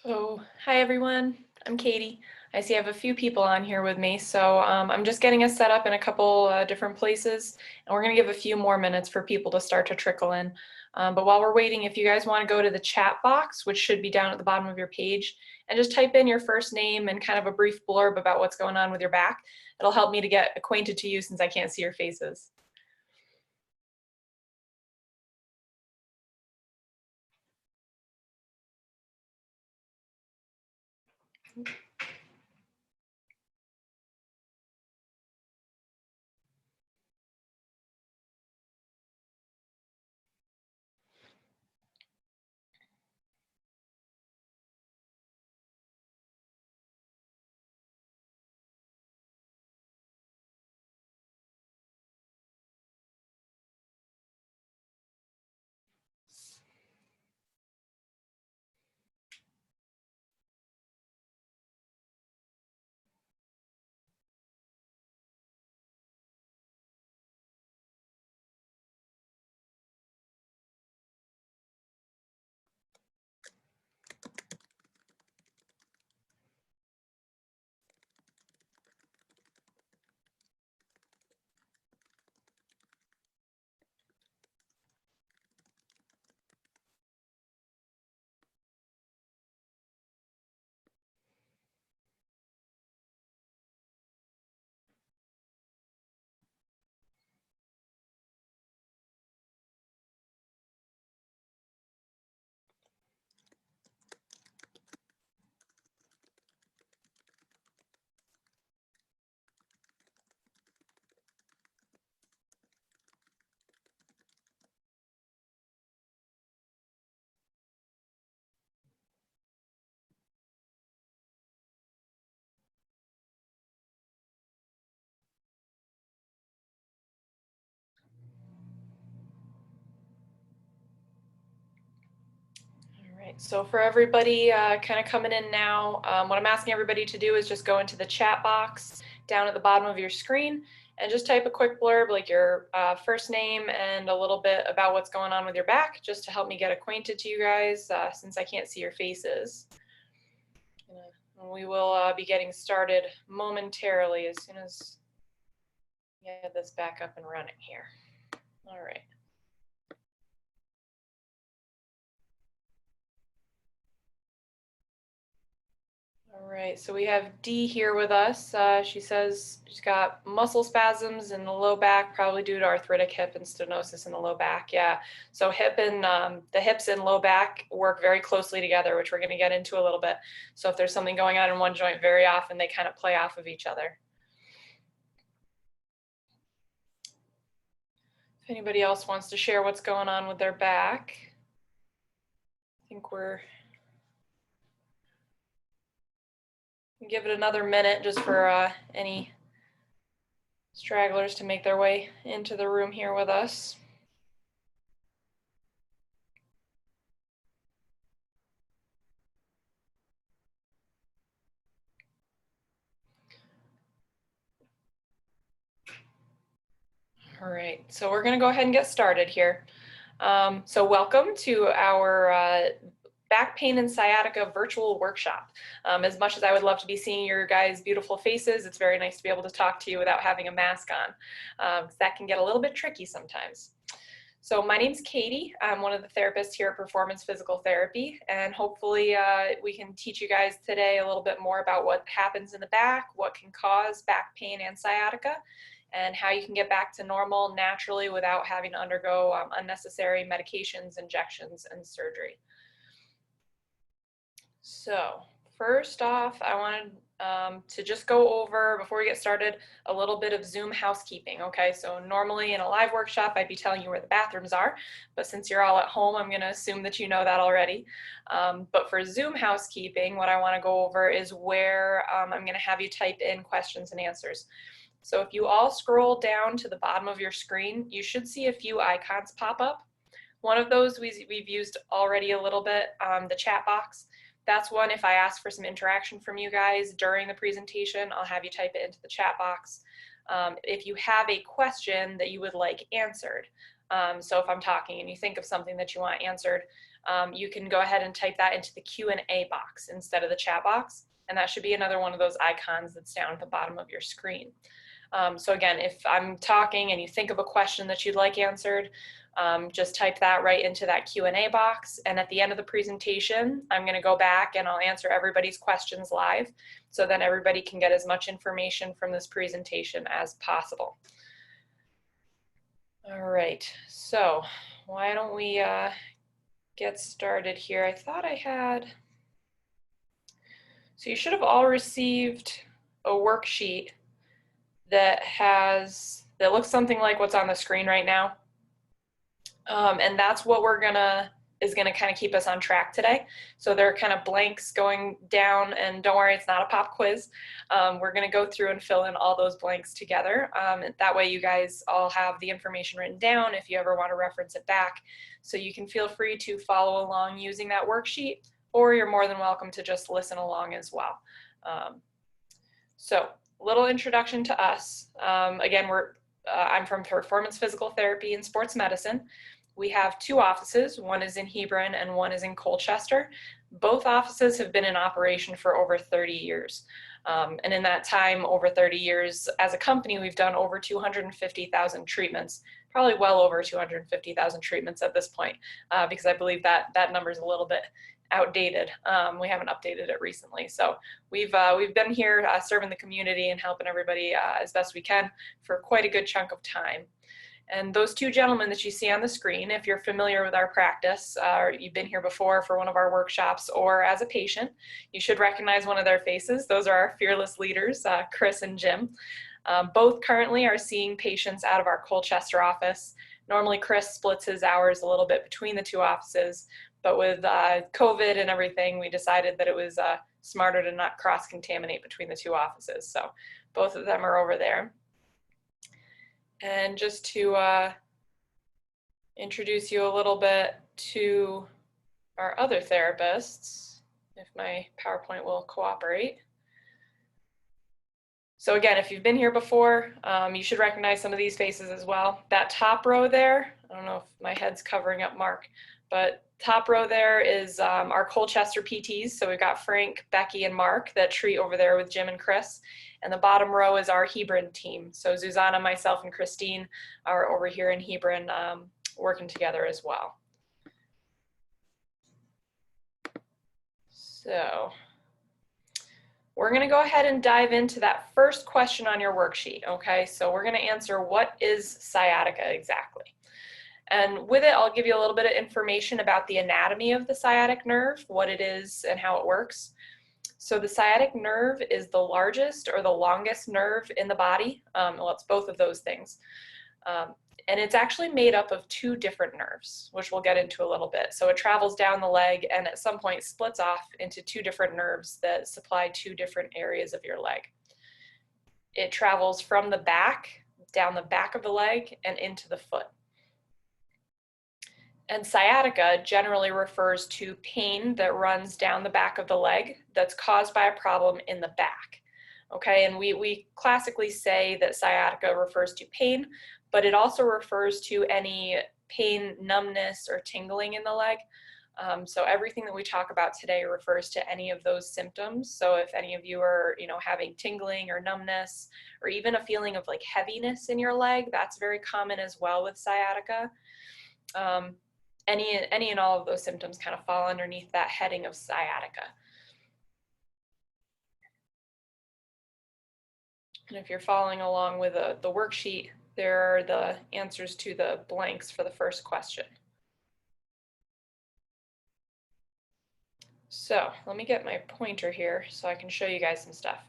So, hi everyone, I'm Katie. I see I have a few people on here with me, so I'm just getting us set up in a couple different places, and we're going to give a few more minutes for people to start to trickle in. But while we're waiting, if you guys want to go to the chat box, which should be down at the bottom of your page, and just type in your first name and kind of a brief blurb about what's going on with your back, it'll help me to get acquainted to you since I can't see your faces. Right, so for everybody kind of coming in now, what I'm asking everybody to do is just go into the chat box down at the bottom of your screen and just type a quick blurb like your first name and a little bit about what's going on with your back, just to help me get acquainted to you guys since I can't see your faces. And we will be getting started momentarily as soon as we get this back up and running here. All right. All right, so we have Dee here with us. She says she's got muscle spasms in the low back, probably due to arthritic hip and stenosis in the low back. Yeah, so hip and the hips and low back work very closely together, which we're going to get into a little bit. So if there's something going on in one joint, very often they kind of play off of each other. If anybody else wants to share what's going on with their back, I think we're give it another minute just for any stragglers to make their way into the room here with us. All right, so we're going to go ahead and get started here. So welcome to our back pain and sciatica virtual workshop. As much as I would love to be seeing your guys' beautiful faces, it's very nice to be able to talk to you without having a mask on. That can get a little bit tricky sometimes. So my name's Katie. I'm one of the therapists here at Performance Physical Therapy, and hopefully we can teach you guys today a little bit more about what happens in the back, what can cause back pain and sciatica, and how you can get back to normal naturally without having to undergo unnecessary medications, injections, and surgery. So first off, I wanted to just go over, before we get started, a little bit of Zoom housekeeping, okay? So normally in a live workshop, I'd be telling you where the bathrooms are, but since you're all at home, I'm gonna assume that you know that already. But for Zoom housekeeping, what I wanna go over is where I'm gonna have you type in questions and answers. So if you all scroll down to the bottom of your screen, you should see a few icons pop up. One of those we've used already a little bit, the chat box. That's one, if I ask for some interaction from you guys during the presentation, I'll have you type it into the chat box. If you have a question that you would like answered, so if I'm talking and you think of something that you want answered, you can go ahead and type that into the Q&A box instead of the chat box, and that should be another one of those icons that's down at the bottom of your screen. So again, if I'm talking and you think of a question that you'd like answered, just type that right into that Q&A box, and at the end of the presentation, I'm going to go back and I'll answer everybody's questions live, so then everybody can get as much information from this presentation as possible. All right, so why don't we get started here. I thought I had, so you should have all received a worksheet that looks something like what's on the screen right now. And that's what is gonna kind of keep us on track today. So there are kind of blanks going down, and don't worry, it's not a pop quiz. We're gonna go through and fill in all those blanks together. That way you guys all have the information written down if you ever want to reference it back. So you can feel free to follow along using that worksheet, or you're more than welcome to just listen along as well. So a little introduction to us. Again, I'm from Performance Physical Therapy and Sports Medicine. We have 2 offices. One is in Hebron and one is in Colchester. Both offices have been in operation for over 30 years. And in that time, over 30 years, as a company, we've done over 250,000 treatments, probably well over 250,000 treatments at this point, because I believe that number is a little bit outdated. We haven't updated it recently. So we've been here serving the community and helping everybody as best we can for quite a good chunk of time. And those 2 gentlemen that you see on the screen, if you're familiar with our practice, or you've been here before for one of our workshops or as a patient, you should recognize one of their faces. Those are our fearless leaders, Chris and Jim. Both currently are seeing patients out of our Colchester office. Normally Chris splits his hours a little bit between the 2 offices, but with COVID and everything, we decided that it was smarter to not cross-contaminate between the 2 offices. So both of them are over there. And just to introduce you a little bit to our other therapists, if my PowerPoint will cooperate. So again, if you've been here before, you should recognize some of these faces as well. That top row there, I don't know if my head's covering up Mark, but top row there is our Colchester PTs. So we've got Frank, Becky, and Mark that treat over there with Jim and Chris. And the bottom row is our Hebron team. So Susanna, myself, and Christine are over here in Hebron working together as well. So we're going to go ahead and dive into that first question on your worksheet. Okay, so we're going to answer, what is sciatica exactly? And with it, I'll give you a little bit of information about the anatomy of the sciatic nerve, what it is and how it works. So the sciatic nerve is the largest or the longest nerve in the body. Well, it's both of those things. And it's actually made up of 2 different nerves, which we'll get into a little bit. So it travels down the leg and at some point splits off into 2 different nerves that supply 2 different areas of your leg. It travels from the back, down the back of the leg, and into the foot. And sciatica generally refers to pain that runs down the back of the leg that's caused by a problem in the back. Okay, and we classically say that sciatica refers to pain, but it also refers to any pain, numbness, or tingling in the leg. So everything that we talk about today refers to any of those symptoms. So if any of you are, having tingling or numbness, or even a feeling of like heaviness in your leg, that's very common as well with sciatica. Any and all of those symptoms kind of fall underneath that heading of sciatica. And if you're following along with the worksheet, there are the answers to the blanks for the first question. So let me get my pointer here so I can show you guys some stuff.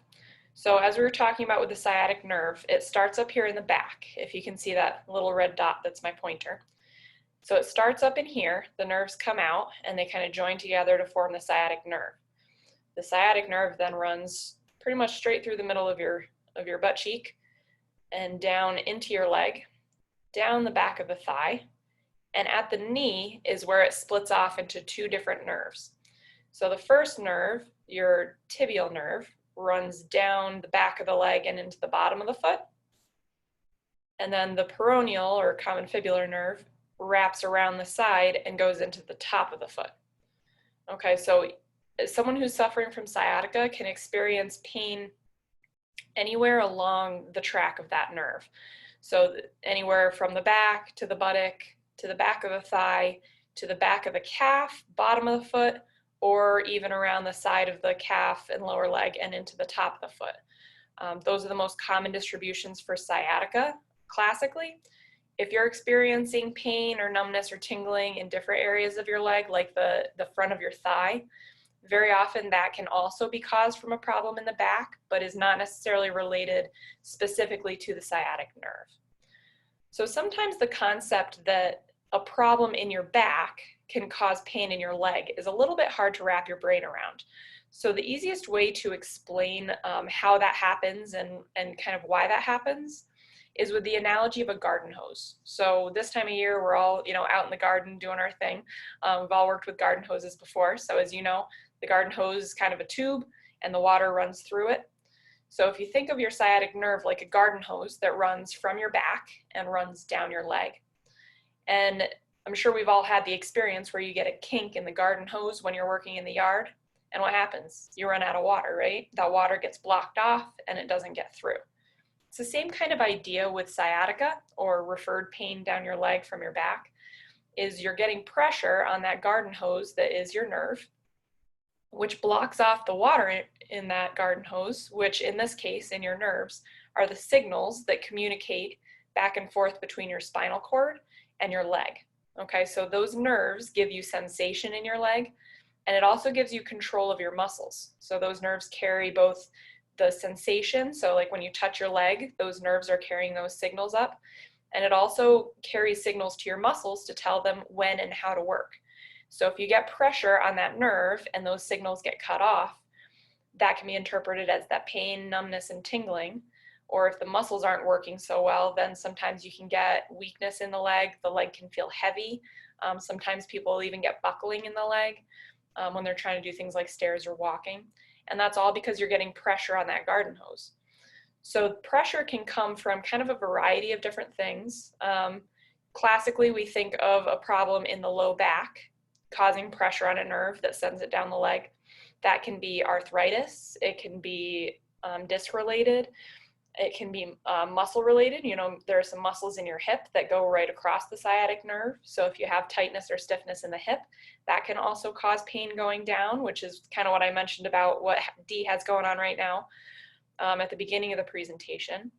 So as we were talking about with the sciatic nerve, it starts up here in the back. If you can see that little red dot, that's my pointer. So it starts up in here, the nerves come out, and they kind of join together to form the sciatic nerve. The sciatic nerve then runs pretty much straight through the middle of your butt cheek and down into your leg, down the back of the thigh, and at the knee is where it splits off into 2 different nerves. So the first nerve, your tibial nerve, runs down the back of the leg and into the bottom of the foot. And then the peroneal or common fibular nerve wraps around the side and goes into the top of the foot. Okay, so someone who's suffering from sciatica can experience pain anywhere along the track of that nerve. So anywhere from the back to the buttock, to the back of the thigh, to the back of the calf, bottom of the foot, or even around the side of the calf and lower leg and into the top of the foot. Those are the most common distributions for sciatica classically. If you're experiencing pain or numbness or tingling in different areas of your leg, like the front of your thigh, very often that can also be caused from a problem in the back, but is not necessarily related specifically to the sciatic nerve. So sometimes the concept that a problem in your back can cause pain in your leg is a little bit hard to wrap your brain around. So the easiest way to explain how that happens and kind of why that happens is with the analogy of a garden hose. So this time of year, we're all, out in the garden doing our thing. We've all worked with garden hoses before. So as you know, the garden hose is kind of a tube and the water runs through it. So if you think of your sciatic nerve like a garden hose that runs from your back and runs down your leg. And I'm sure we've all had the experience where you get a kink in the garden hose when you're working in the yard. And what happens? You run out of water, right? That water gets blocked off and it doesn't get through. It's the same kind of idea with sciatica, or referred pain down your leg from your back, is you're getting pressure on that garden hose that is your nerve, which blocks off the water in that garden hose, which in this case, in your nerves, are the signals that communicate back and forth between your spinal cord and your leg. Okay, so those nerves give you sensation in your leg, and it also gives you control of your muscles. So those nerves carry both the sensation, so like when you touch your leg, those nerves are carrying those signals up, and it also carries signals to your muscles to tell them when and how to work. So if you get pressure on that nerve and those signals get cut off, that can be interpreted as that pain, numbness, and tingling. Or if the muscles aren't working so well, then sometimes you can get weakness in the leg can feel heavy. Sometimes people even get buckling in the leg when they're trying to do things like stairs or walking. And that's all because you're getting pressure on that garden hose. So pressure can come from kind of a variety of different things. Classically, we think of a problem in the low back causing pressure on a nerve that sends it down the leg. That can be arthritis, it can be disc related, it can be muscle related. There are some muscles in your hip that go right across the sciatic nerve. So if you have tightness or stiffness in the hip, that can also cause pain going down, which is kind of what I mentioned about what Dee has going on right now at the beginning of the presentation.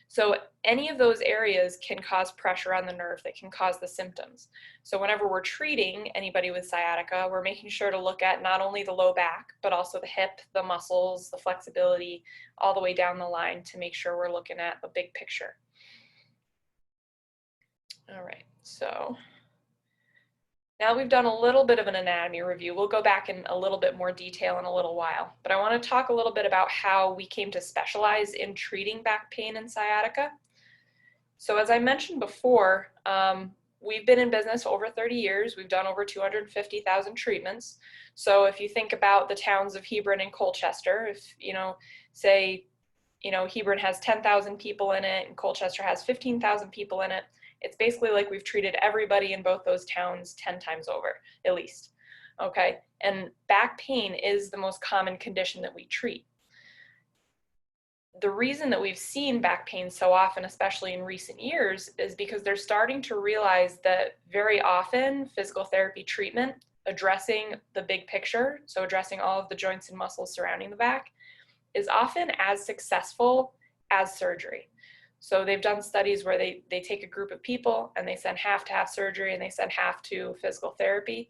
So any of those areas can cause pressure on the nerve that can cause the symptoms. So whenever we're treating anybody with sciatica, we're making sure to look at not only the low back, but also the hip, the muscles, the flexibility, all the way down the line to make sure we're looking at the big picture. All right, so now we've done a little bit of an anatomy review. We'll go back in a little bit more detail in a little while, but I want to talk a little bit about how we came to specialize in treating back pain and sciatica. So as I mentioned before, we've been in business over 30 years. We've done over 250,000 treatments. So if you think about the towns of Hebron and Colchester, if, say, Hebron has 10,000 people in it and Colchester has 15,000 people in it, it's basically like we've treated everybody in both those towns 10 times over, at least. Okay, and back pain is the most common condition that we treat. The reason that we've seen back pain so often, especially in recent years, is because they're starting to realize that very often physical therapy treatment, addressing the big picture, so addressing all of the joints and muscles surrounding the back, is often as successful as surgery. So they've done studies where they take a group of people and they send half to have surgery and they send half to physical therapy.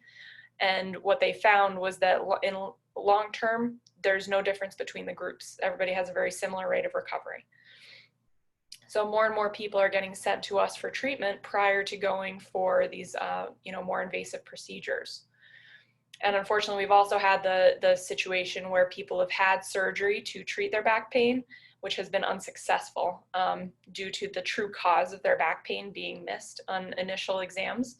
And what they found was that in long term, there's no difference between the groups. Everybody has a very similar rate of recovery. So more and more people are getting sent to us for treatment prior to going for these more invasive procedures. And unfortunately, we've also had the situation where people have had surgery to treat their back pain, which has been unsuccessful due to the true cause of their back pain being missed on initial exams.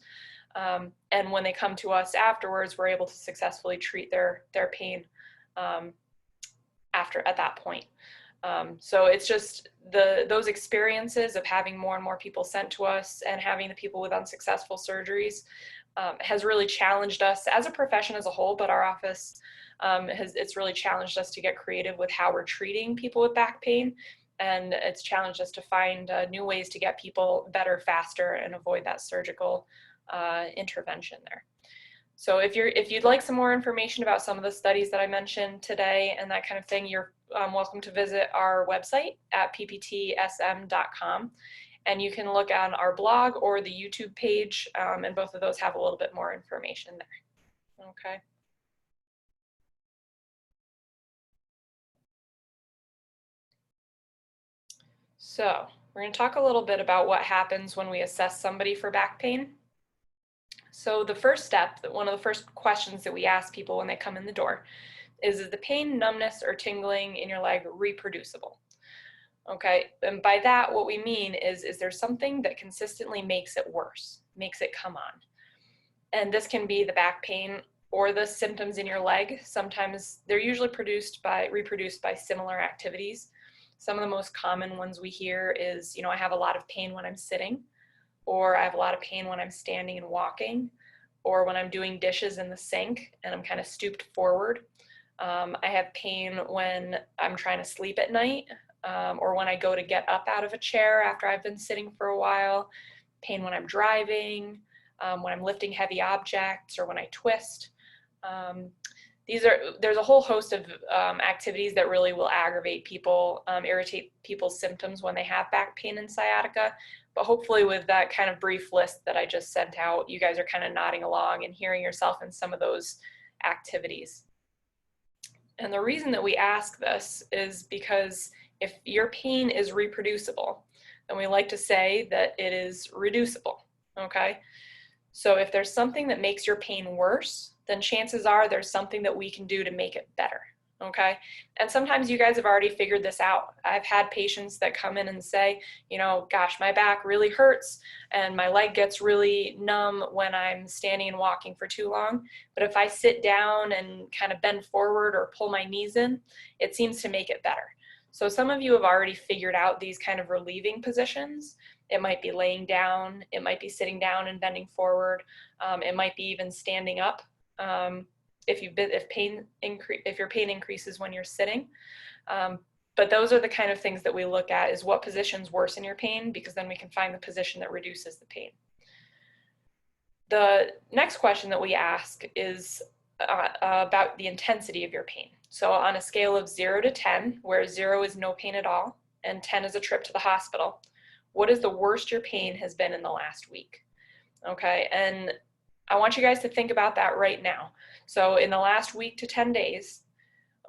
And when they come to us afterwards, we're able to successfully treat their pain at that point. So it's just those experiences of having more and more people sent to us and having the people with unsuccessful surgeries has really challenged us as a profession as a whole, but our office it's really challenged us to get creative with how we're treating people with back pain. And it's challenged us to find new ways to get people better faster and avoid that surgical intervention there. So if you'd like some more information about some of the studies that I mentioned today and that kind of thing, you're welcome to visit our website at pptsm.com. And you can look on our blog or the YouTube page, and both of those have a little bit more information there. Okay. So we're going to talk a little bit about what happens when we assess somebody for back pain. So the first step, one of the first questions that we ask people when they come in the door is the pain, numbness, or tingling in your leg reproducible? Okay, and by that what we mean is there something that consistently makes it worse, makes it come on? And this can be the back pain or the symptoms in your leg. Sometimes they're usually reproduced by similar activities. Some of the most common ones we hear is, I have a lot of pain when I'm sitting, or I have a lot of pain when I'm standing and walking, or when I'm doing dishes in the sink and I'm kind of stooped forward. I have pain when I'm trying to sleep at night, or when I go to get up out of a chair after I've been sitting for a while, pain when I'm driving, when I'm lifting heavy objects, or when I twist. There's a whole host of activities that really will aggravate people, irritate people's symptoms when they have back pain and sciatica. But hopefully with that kind of brief list that I just sent out, you guys are kind of nodding along and hearing yourself in some of those activities. And the reason that we ask this is because if your pain is reproducible, then we like to say that it is reducible, okay? So if there's something that makes your pain worse, then chances are there's something that we can do to make it better, okay? And sometimes you guys have already figured this out. I've had patients that come in and say, gosh, my back really hurts and my leg gets really numb when I'm standing and walking for too long. But if I sit down and kind of bend forward or pull my knees in, it seems to make it better. So some of you have already figured out these kind of relieving positions. It might be laying down, it might be sitting down and bending forward, it might be even standing up. If your pain increases when you're sitting. But those are the kind of things that we look at, is what positions worsen your pain, because then we can find the position that reduces the pain. The next question that we ask is about the intensity of your pain. So on a scale of 0 to 10, where 0 is no pain at all and 10 is a trip to the hospital, what is the worst your pain has been in the last week? Okay, and I want you guys to think about that right now. So in the last week to 10 days,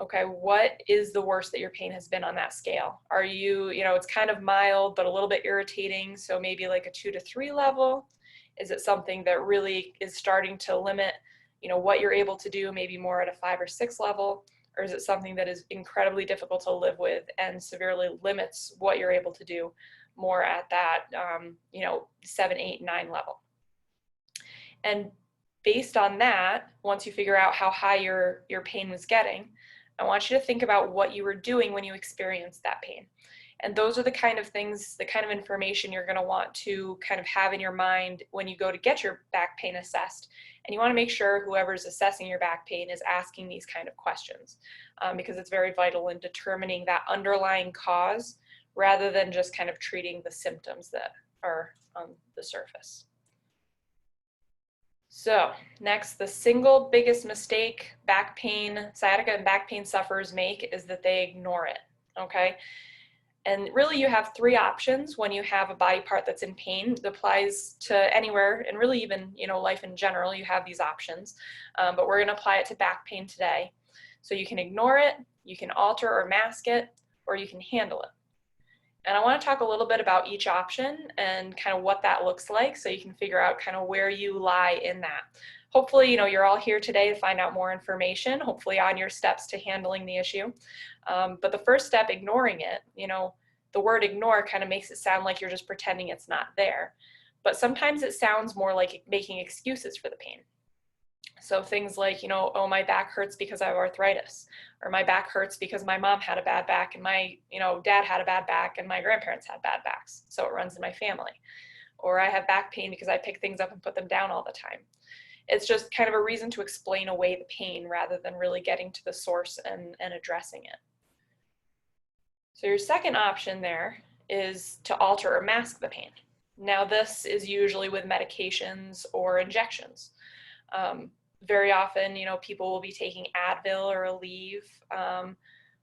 okay, what is the worst that your pain has been on that scale? Are you, it's kind of mild, but a little bit irritating, so maybe like a 2 to 3 level? Is it something that really is starting to limit, what you're able to do, maybe more at a 5 or 6 level? Or is it something that is incredibly difficult to live with and severely limits what you're able to do more at that, 7, 8, 9 level? And based on that, once you figure out how high your pain was getting, I want you to think about what you were doing when you experienced that pain. And those are the kind of things, the kind of information you're going to want to kind of have in your mind when you go to get your back pain assessed. And you want to make sure whoever's assessing your back pain is asking these kind of questions, because it's very vital in determining that underlying cause rather than just kind of treating the symptoms that are on the surface. So next, the single biggest mistake sciatica and back pain sufferers make is that they ignore it, okay? And really you have 3 options when you have a body part that's in pain. It applies to anywhere, and really even, life in general, you have these options. But we're gonna apply it to back pain today. So you can ignore it, you can alter or mask it, or you can handle it. And I want to talk a little bit about each option and kind of what that looks like, so you can figure out kind of where you lie in that. Hopefully, you're all here today to find out more information, hopefully on your steps to handling the issue. But the first step, ignoring it, the word ignore kind of makes it sound like you're just pretending it's not there. But sometimes it sounds more like making excuses for the pain. So things like, oh, my back hurts because I have arthritis, or my back hurts because my mom had a bad back and my, dad had a bad back and my grandparents had bad backs. So it runs in my family. Or I have back pain because I pick things up and put them down all the time. It's just kind of a reason to explain away the pain rather than really getting to the source and addressing it. So your second option there is to alter or mask the pain. Now this is usually with medications or injections. Very often, people will be taking Advil or Aleve,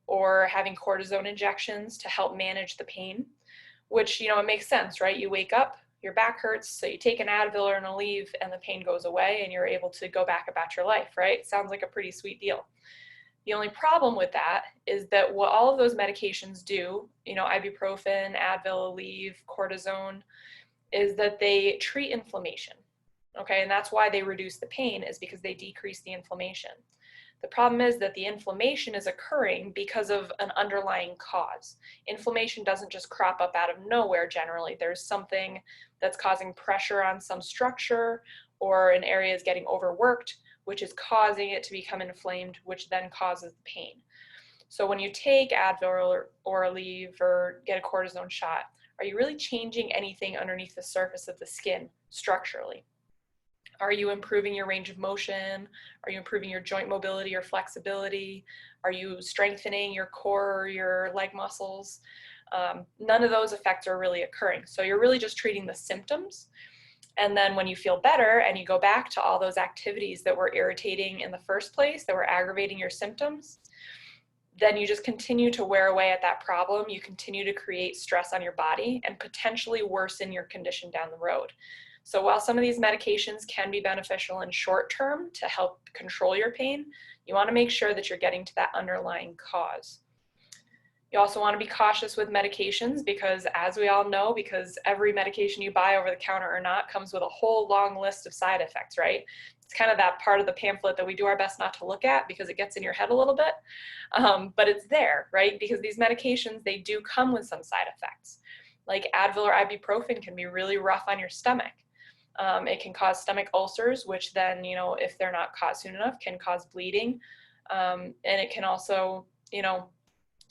or having cortisone injections to help manage the pain, which, it makes sense, right? You wake up, your back hurts, so you take an Advil or an Aleve and the pain goes away and you're able to go back about your life, right? Sounds like a pretty sweet deal. The only problem with that is that what all of those medications do, ibuprofen, Advil, Aleve, cortisone, is that they treat inflammation. Okay, and that's why they reduce the pain, is because they decrease the inflammation. The problem is that the inflammation is occurring because of an underlying cause. Inflammation doesn't just crop up out of nowhere generally. There's something that's causing pressure on some structure, or an area is getting overworked, which is causing it to become inflamed, which then causes the pain. So when you take Advil or Aleve or get a cortisone shot, are you really changing anything underneath the surface of the skin structurally? Are you improving your range of motion? Are you improving your joint mobility or flexibility? Are you strengthening your core or your leg muscles? None of those effects are really occurring. So you're really just treating the symptoms. And then when you feel better and you go back to all those activities that were irritating in the first place, that were aggravating your symptoms, then you just continue to wear away at that problem. You continue to create stress on your body and potentially worsen your condition down the road. So while some of these medications can be beneficial in short term to help control your pain, you want to make sure that you're getting to that underlying cause. You also want to be cautious with medications because, as we all know, because every medication you buy over the counter or not comes with a whole long list of side effects, right? It's kind of that part of the pamphlet that we do our best not to look at because it gets in your head a little bit, but it's there, right? Because these medications, they do come with some side effects. Like Advil or ibuprofen can be really rough on your stomach. It can cause stomach ulcers, which then, if they're not caught soon enough, can cause bleeding. And it can also,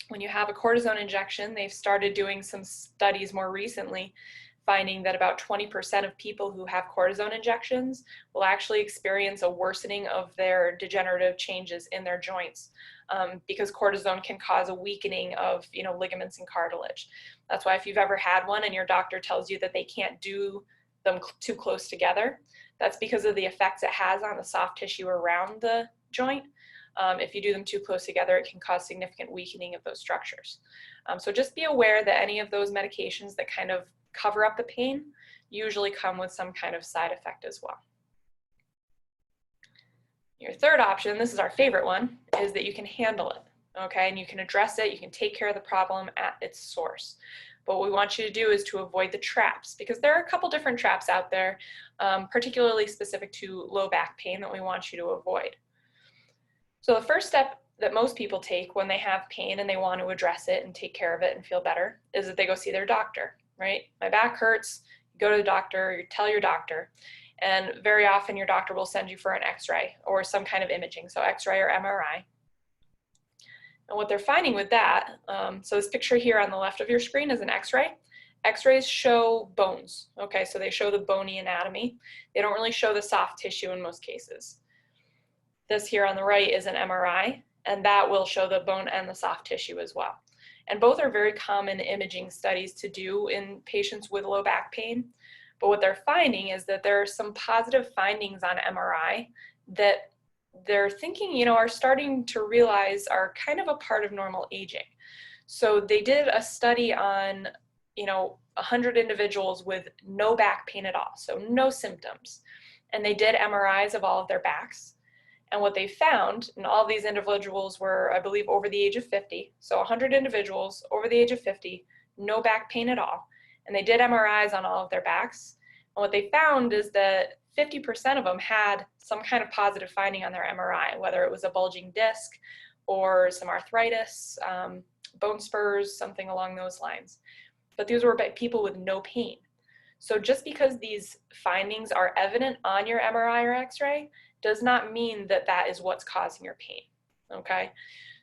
when you have a cortisone injection, they've started doing some studies more recently, finding that about 20% of people who have cortisone injections will actually experience a worsening of their degenerative changes in their joints, because cortisone can cause a weakening of, ligaments and cartilage. That's why if you've ever had one and your doctor tells you that they can't do them too close together, that's because of the effects it has on the soft tissue around the joint. If you do them too close together, it can cause significant weakening of those structures. So just be aware that any of those medications that kind of cover up the pain usually come with some kind of side effect as well. Your third option, this is our favorite one, is that you can handle it, okay? And you can address it, you can take care of the problem at its source. But what we want you to do is to avoid the traps, because there are a couple different traps out there, particularly specific to low back pain, that we want you to avoid. So the first step that most people take when they have pain and they want to address it and take care of it and feel better is that they go see their doctor, right? My back hurts, you go to the doctor, you tell your doctor, and very often your doctor will send you for an x-ray or some kind of imaging, so x-ray or MRI. And what they're finding with that, so this picture here on the left of your screen is an x-ray. X-rays show bones, okay, so they show the bony anatomy. They don't really show the soft tissue in most cases. This here on the right is an MRI, and that will show the bone and the soft tissue as well. And both are very common imaging studies to do in patients with low back pain. But what they're finding is that there are some positive findings on MRI that they're thinking, are starting to realize are kind of a part of normal aging. So they did a study on, 100 individuals with no back pain at all, so no symptoms. And they did MRIs of all of their backs. And what they found, and all of these individuals were, I believe, over the age of 50. So 100 individuals over the age of 50, no back pain at all. And they did MRIs on all of their backs. And what they found is that 50% of them had some kind of positive finding on their MRI, whether it was a bulging disc or some arthritis, bone spurs, something along those lines. But these were by people with no pain. So just because these findings are evident on your MRI or X-ray does not mean that that is what's causing your pain, okay?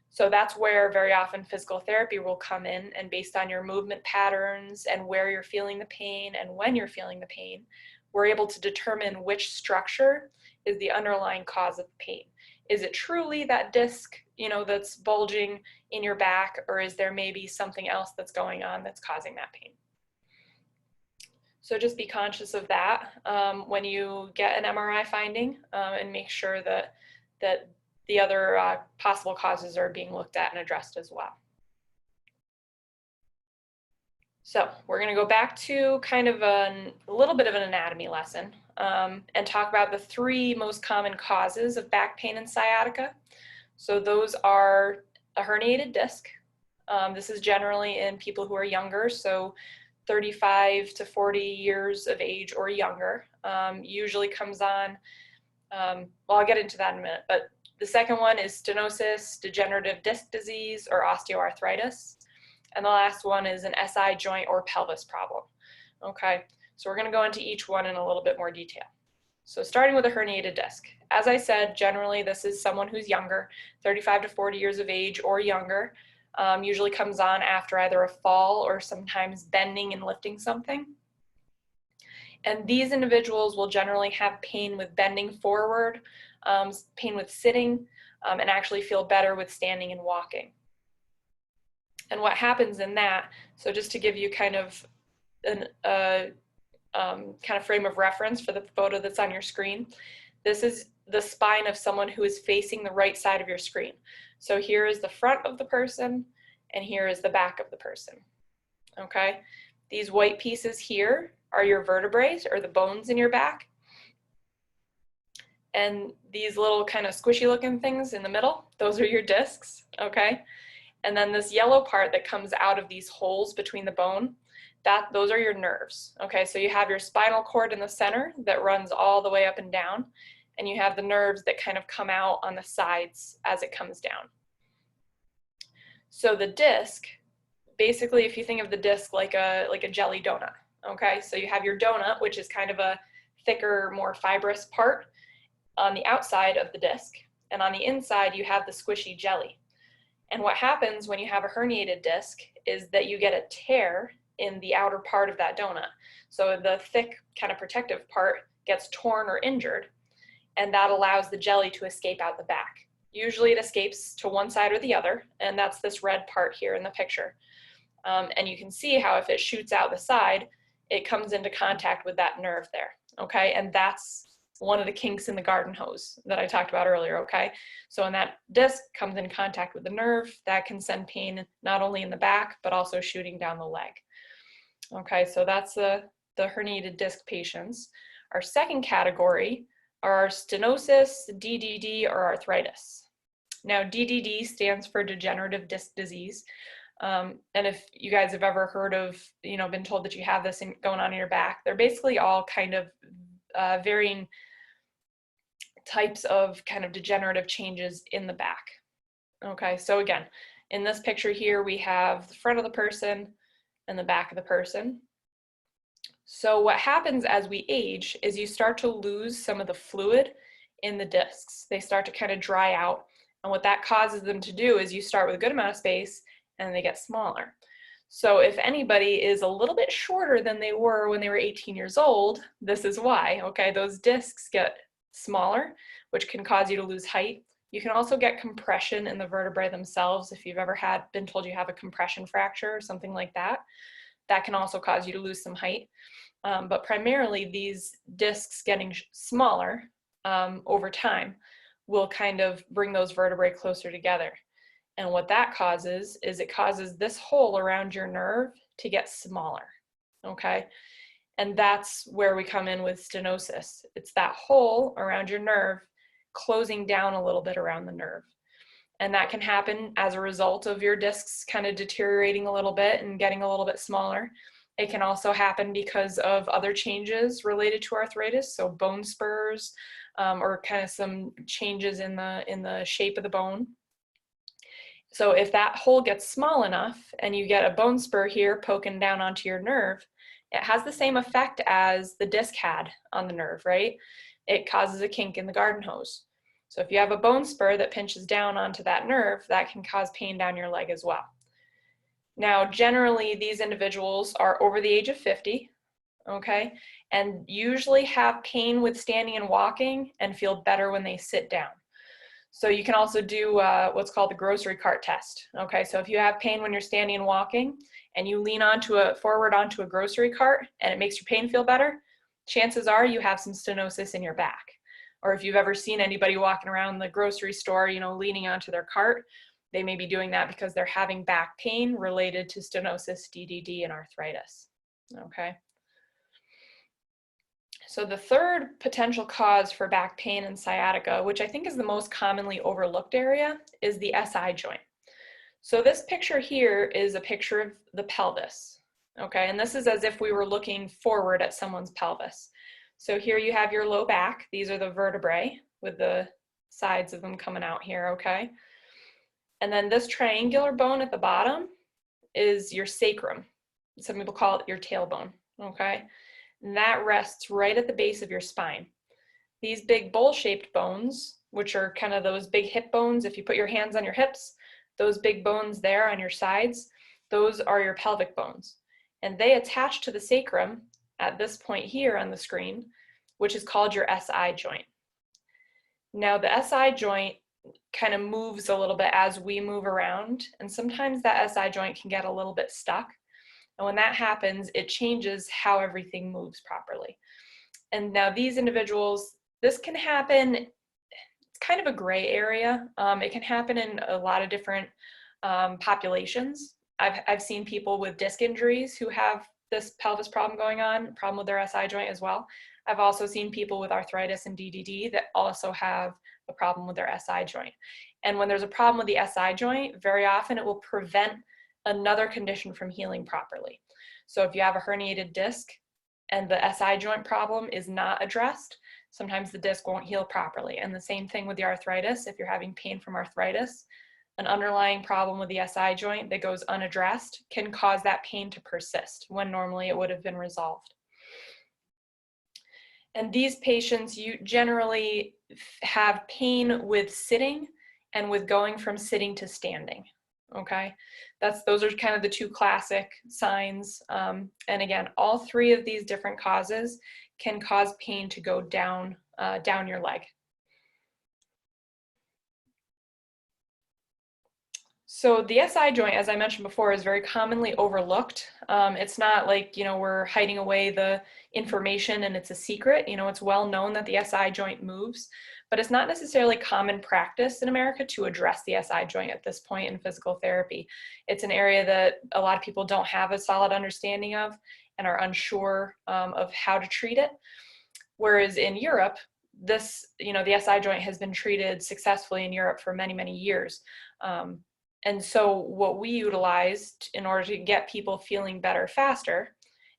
So that's where very often physical therapy will come in, and based on your movement patterns and where you're feeling the pain and when you're feeling the pain, we're able to determine which structure is the underlying cause of the pain. Is it truly that disc, that's bulging in your back, or is there maybe something else that's going on that's causing that pain? So just be conscious of that when you get an MRI finding, and make sure that the other possible causes are being looked at and addressed as well. So we're going to go back to kind of a little bit of an anatomy lesson, and talk about the 3 most common causes of back pain and sciatica. So those are a herniated disc. This is generally in people who are younger, so 35 to 40 years of age or younger. Usually comes on, well, I'll get into that in a minute, but the second one is stenosis, degenerative disc disease, or osteoarthritis. And the last one is an SI joint or pelvis problem. Okay, so we're going to go into each one in a little bit more detail. So starting with a herniated disc. As I said, generally this is someone who's younger, 35 to 40 years of age or younger. Usually comes on after either a fall or sometimes bending and lifting something. And these individuals will generally have pain with bending forward, pain with sitting, and actually feel better with standing and walking. And what happens in that, so just to give you kind of kind of frame of reference for the photo that's on your screen, this is the spine of someone who is facing the right side of your screen. So here is the front of the person, and here is the back of the person, okay? These white pieces here are your vertebrae, or the bones in your back. And these little kind of squishy looking things in the middle, those are your discs, okay? And then this yellow part that comes out of these holes between the bone, those are your nerves, okay? So you have your spinal cord in the center that runs all the way up and down, and you have the nerves that kind of come out on the sides as it comes down. So the disc, basically, if you think of the disc like a jelly donut, okay? So you have your donut, which is kind of a thicker, more fibrous part on the outside of the disc, and on the inside you have the squishy jelly. And what happens when you have a herniated disc is that you get a tear in the outer part of that donut. So the thick kind of protective part gets torn or injured, and that allows the jelly to escape out the back. Usually it escapes to one side or the other, and that's this red part here in the picture. And you can see how if it shoots out the side, it comes into contact with that nerve there, okay? And that's one of the kinks in the garden hose that I talked about earlier, okay? So when that disc comes in contact with the nerve, that can send pain not only in the back, but also shooting down the leg. Okay, so that's the herniated disc patients. Our second category are stenosis, DDD, or arthritis. Now, DDD stands for degenerative disc disease. And if you guys have ever heard of, been told that you have this going on in your back, they're basically all kind of varying types of kind of degenerative changes in the back. Okay, so again, in this picture here, we have the front of the person and the back of the person. So what happens as we age is you start to lose some of the fluid in the discs. They start to kind of dry out. And what that causes them to do is you start with a good amount of space and they get smaller. So if anybody is a little bit shorter than they were when they were 18 years old, this is why, okay? Those discs get smaller, which can cause you to lose height. You can also get compression in the vertebrae themselves. If you've ever been told you have a compression fracture or something like that, that can also cause you to lose some height. But primarily these discs getting smaller over time will kind of bring those vertebrae closer together. And what that causes is it causes this hole around your nerve to get smaller, okay? And that's where we come in with stenosis. It's that hole around your nerve closing down a little bit around the nerve. And that can happen as a result of your discs kind of deteriorating a little bit and getting a little bit smaller. It can also happen because of other changes related to arthritis, so bone spurs, or kind of some changes in the shape of the bone. So if that hole gets small enough and you get a bone spur here poking down onto your nerve, It has the same effect as the disc had on the nerve, right? It causes a kink in the garden hose. So if you have a bone spur that pinches down onto that nerve, that can cause pain down your leg as well. Now, generally, these individuals are over the age of 50, okay, and usually have pain with standing and walking and feel better when they sit down. So you can also do what's called the grocery cart test. Okay, so if you have pain when you're standing and walking and you lean forward onto a grocery cart and it makes your pain feel better, chances are you have some stenosis in your back. Or if you've ever seen anybody walking around the grocery store, leaning onto their cart, they may be doing that because they're having back pain related to stenosis, DDD, and arthritis. Okay. So the third potential cause for back pain and sciatica, which I think is the most commonly overlooked area, is the SI joint. So this picture here is a picture of the pelvis, okay? And this is as if we were looking forward at someone's pelvis. So here you have your low back. These are the vertebrae with the sides of them coming out here, okay? And then this triangular bone at the bottom is your sacrum. Some people call it your tailbone, okay? And that rests right at the base of your spine. These big bowl-shaped bones, which are kind of those big hip bones, if you put your hands on your hips, those big bones there on your sides, those are your pelvic bones. And they attach to the sacrum at this point here on the screen, which is called your SI joint. Now the SI joint kind of moves a little bit as we move around, and sometimes that SI joint can get a little bit stuck. And when that happens, it changes how everything moves properly. And now these individuals, this can happen, it's kind of a gray area. It can happen in a lot of different populations. I've seen people with disc injuries who have this pelvis problem going on, problem with their SI joint as well. I've also seen people with arthritis and DDD that also have a problem with their SI joint. And when there's a problem with the SI joint, very often it will prevent another condition from healing properly. So if you have a herniated disc and the SI joint problem is not addressed, sometimes the disc won't heal properly. And the same thing with the arthritis. If you're having pain from arthritis, an underlying problem with the SI joint that goes unaddressed can cause that pain to persist when normally it would have been resolved. And these patients, you generally have pain with sitting and with going from sitting to standing. Okay, those are kind of the two classic signs. And again, all three of these different causes can cause pain to go down your leg. So the SI joint, as I mentioned before, is very commonly overlooked. It's not like, we're hiding away the information and it's a secret. It's well known that the SI joint moves, but it's not necessarily common practice in America to address the SI joint at this point in physical therapy. It's an area that a lot of people don't have a solid understanding of and are unsure of how to treat it. Whereas in Europe, the SI joint has been treated successfully in Europe for many, many years. And so what we utilized in order to get people feeling better faster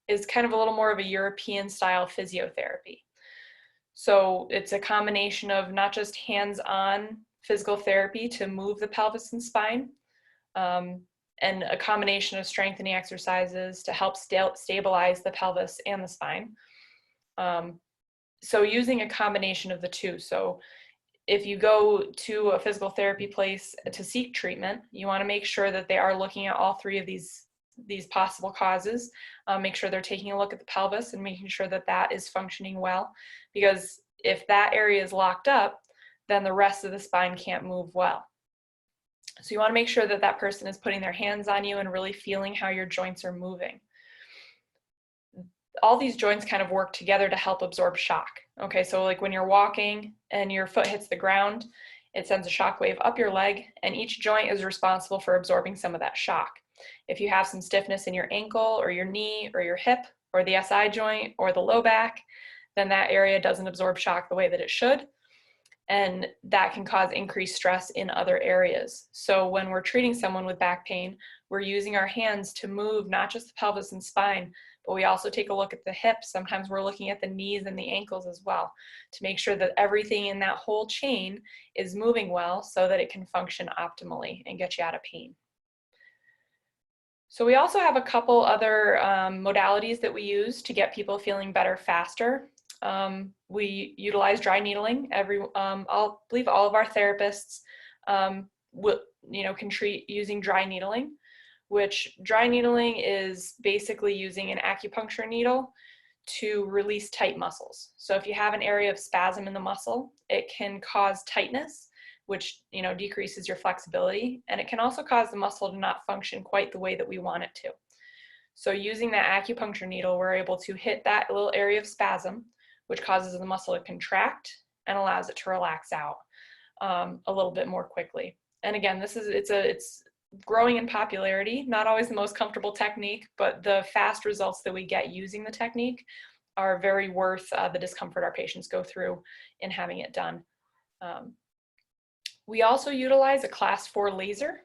is kind of a little more of a European style physiotherapy. So it's a combination of not just hands-on physical therapy to move the pelvis and spine, and a combination of strengthening exercises to help stabilize the pelvis and the spine. So using a combination of the two. So if you go to a physical therapy place to seek treatment, you want to make sure that they are looking at all three of these possible causes. Make sure they're taking a look at the pelvis and making sure that that is functioning well, because if that area is locked up, then the rest of the spine can't move well. So you want to make sure that that person is putting their hands on you and really feeling how your joints are moving. All these joints kind of work together to help absorb shock. Okay, so like when you're walking and your foot hits the ground, it sends a shock wave up your leg, and each joint is responsible for absorbing some of that shock. If you have some stiffness in your ankle or your knee or your hip or the SI joint or the low back, then that area doesn't absorb shock the way that it should, and that can cause increased stress in other areas. So when we're treating someone with back pain, we're using our hands to move not just the pelvis and spine, but we also take a look at the hips. Sometimes we're looking at the knees and the ankles as well to make sure that everything in that whole chain is moving well so that it can function optimally and get you out of pain. So we also have a couple other modalities that we use to get people feeling better faster. We utilize dry needling. I believe all of our therapists can treat using dry needling, which dry needling is basically using an acupuncture needle to release tight muscles. So if you have an area of spasm in the muscle, it can cause tightness, which decreases your flexibility, and it can also cause the muscle to not function quite the way that we want it to. So using that acupuncture needle, we're able to hit that little area of spasm, which causes the muscle to contract and allows it to relax out a little bit more quickly. And again, it's growing in popularity, not always the most comfortable technique, but the fast results that we get using the technique are very worth the discomfort our patients go through in having it done. We also utilize a class 4 laser,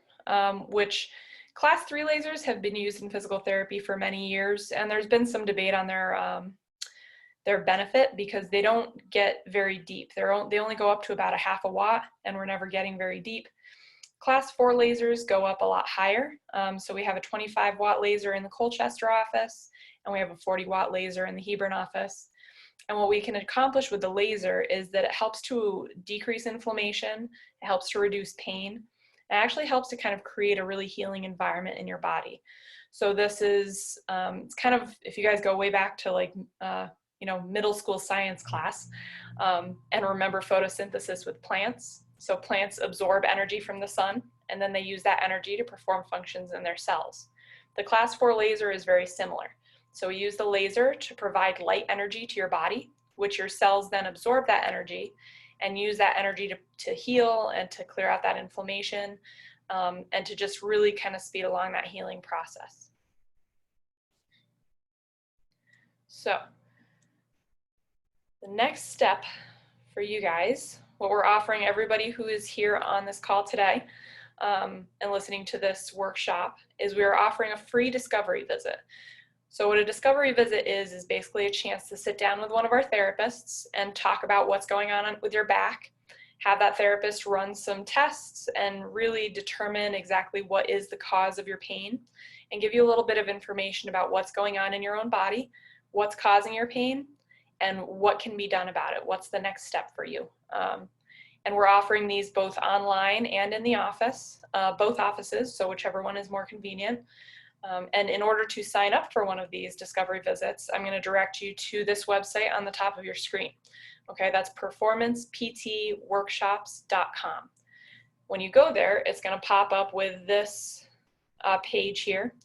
which class 3 lasers have been used in physical therapy for many years, and there's been some debate on their benefit because they don't get very deep. They only go up to about a half a watt, and we're never getting very deep. Class 4 lasers go up a lot higher. So we have a 25 watt laser in the Colchester office, and we have a 40 watt laser in the Hebron office. And what we can accomplish with the laser is that it helps to decrease inflammation, it helps to reduce pain, it actually helps to kind of create a really healing environment in your body. So this is, it's kind of, if you guys go way back to like, middle school science class, and remember photosynthesis with plants. So plants absorb energy from the sun, and then they use that energy to perform functions in their cells. The class 4 laser is very similar. So we use the laser to provide light energy to your body, which your cells then absorb that energy and use that energy to heal and to clear out that inflammation, and to just really kind of speed along that healing process. So the next step for you guys, what we're offering everybody who is here on this call today and listening to this workshop, is we are offering a free discovery visit. So what a discovery visit is basically a chance to sit down with one of our therapists and talk about what's going on with your back, have that therapist run some tests and really determine exactly what is the cause of your pain, and give you a little bit of information about what's going on in your own body, what's causing your pain, and what can be done about it. What's the next step for you? And we're offering these both online and in the office, both offices, so whichever one is more convenient. And in order to sign up for one of these discovery visits, I'm going to direct you to this website on the top of your screen. Okay, that's performanceptworkshops.com. When you go there, it's going to pop up with this page here.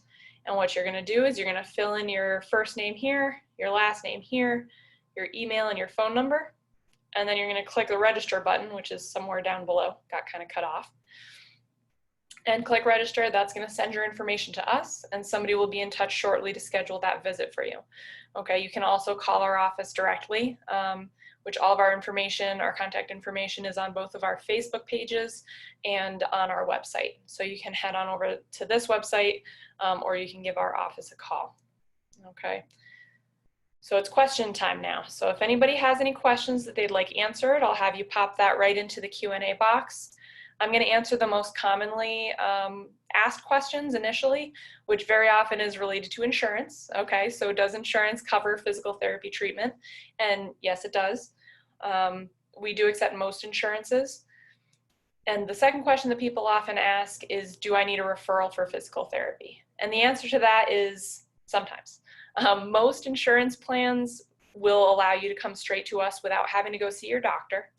And what you're going to do is you're going to fill in your first name here, your last name here, your email and your phone number. And then you're going to click the register button, which is somewhere down below, got kind of cut off. And click register. That's going to send your information to us, and somebody will be in touch shortly to schedule that visit for you. Okay, you can also call our office directly, which all of our information, our contact information, is on both of our Facebook pages and on our website. So you can head on over to this website, or you can give our office a call. Okay, so it's question time now. So if anybody has any questions that they'd like answered, I'll have you pop that right into the Q&A box. I'm going to answer the most commonly asked questions initially, which very often is related to insurance. Okay, so does insurance cover physical therapy treatment? And yes, it does. We do accept most insurances. And the second question that people often ask is, do I need a referral for physical therapy? And the answer to that is sometimes. Most insurance plans will allow you to come straight to us without having to go see your doctor.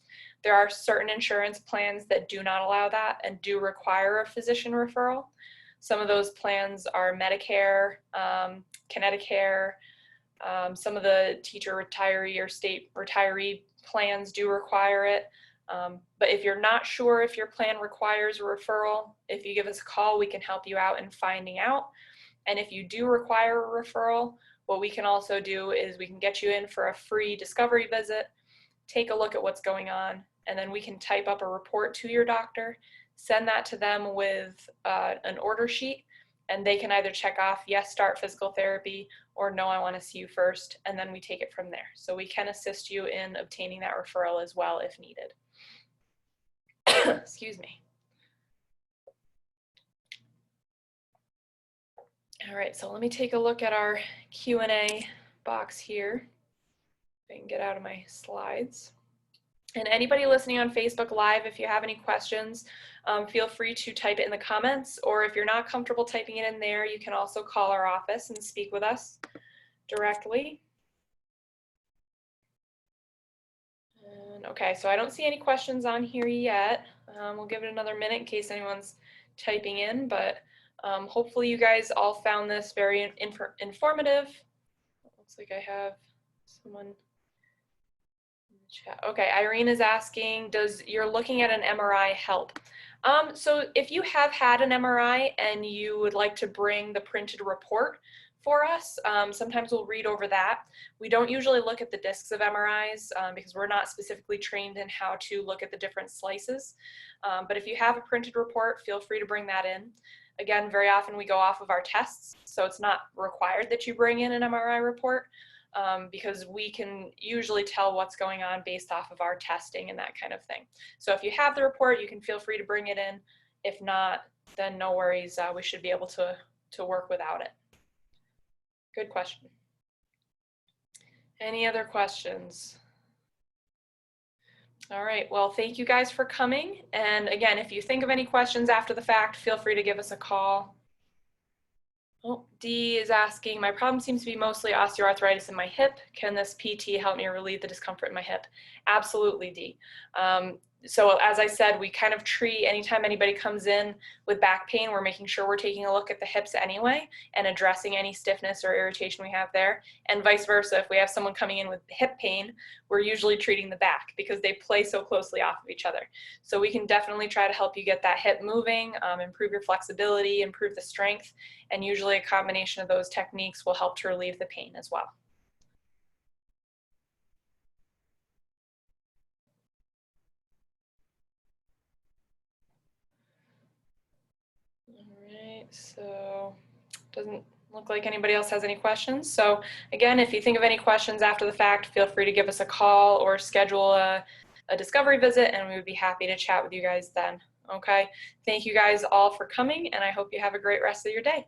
There are certain insurance plans that do not allow that and do require a physician referral. Some of those plans are Medicare, Connecticut, some of the teacher retiree or state retiree plans do require it. But if you're not sure if your plan requires a referral, if you give us a call, we can help you out in finding out. And if you do require a referral, what we can also do is we can get you in for a free discovery visit, take a look at what's going on, and then we can type up a report to your doctor, send that to them with an order sheet, and they can either check off, yes, start physical therapy, or no, I want to see you first, and then we take it from there. So we can assist you in obtaining that referral as well if needed. Excuse me. All right, so let me take a look at our Q&A box here. If I can get out of my slides. And anybody listening on Facebook Live, if you have any questions, feel free to type it in the comments, or if you're not comfortable typing it in there, you can also call our office and speak with us directly. And, okay, so I don't see any questions on here yet. We'll give it another minute in case anyone's typing in, but hopefully you guys all found this very informative. Looks like I have someone in the chat. Okay, Irene is asking, does you're looking at an MRI help? So if you have had an MRI and you would like to bring the printed report for us, sometimes we'll read over that. We don't usually look at the discs of MRIs because we're not specifically trained in how to look at the different slices. But if you have a printed report, feel free to bring that in. Again, very often we go off of our tests, so it's not required that you bring in an MRI report because we can usually tell what's going on based off of our testing and that kind of thing. So if you have the report, you can feel free to bring it in. If not, then no worries, we should be able to work without it. Good question. Any other questions? All right, well, thank you guys for coming. And again, if you think of any questions after the fact, feel free to give us a call. Oh, D is asking, my problem seems to be mostly osteoarthritis in my hip. Can this PT help me relieve the discomfort in my hip? Absolutely, D. So as I said, we kind of treat anytime anybody comes in with back pain, we're making sure we're taking a look at the hips anyway and addressing any stiffness or irritation we have there. And vice versa, if we have someone coming in with hip pain, we're usually treating the back because they play so closely off of each other. So we can definitely try to help you get that hip moving, improve your flexibility, improve the strength, and usually a combination of those techniques will help to relieve the pain as well. All right, so doesn't look like anybody else has any questions. So again, if you think of any questions after the fact, feel free to give us a call or schedule a discovery visit, and we would be happy to chat with you guys then. Okay, thank you guys all for coming, and I hope you have a great rest of your day.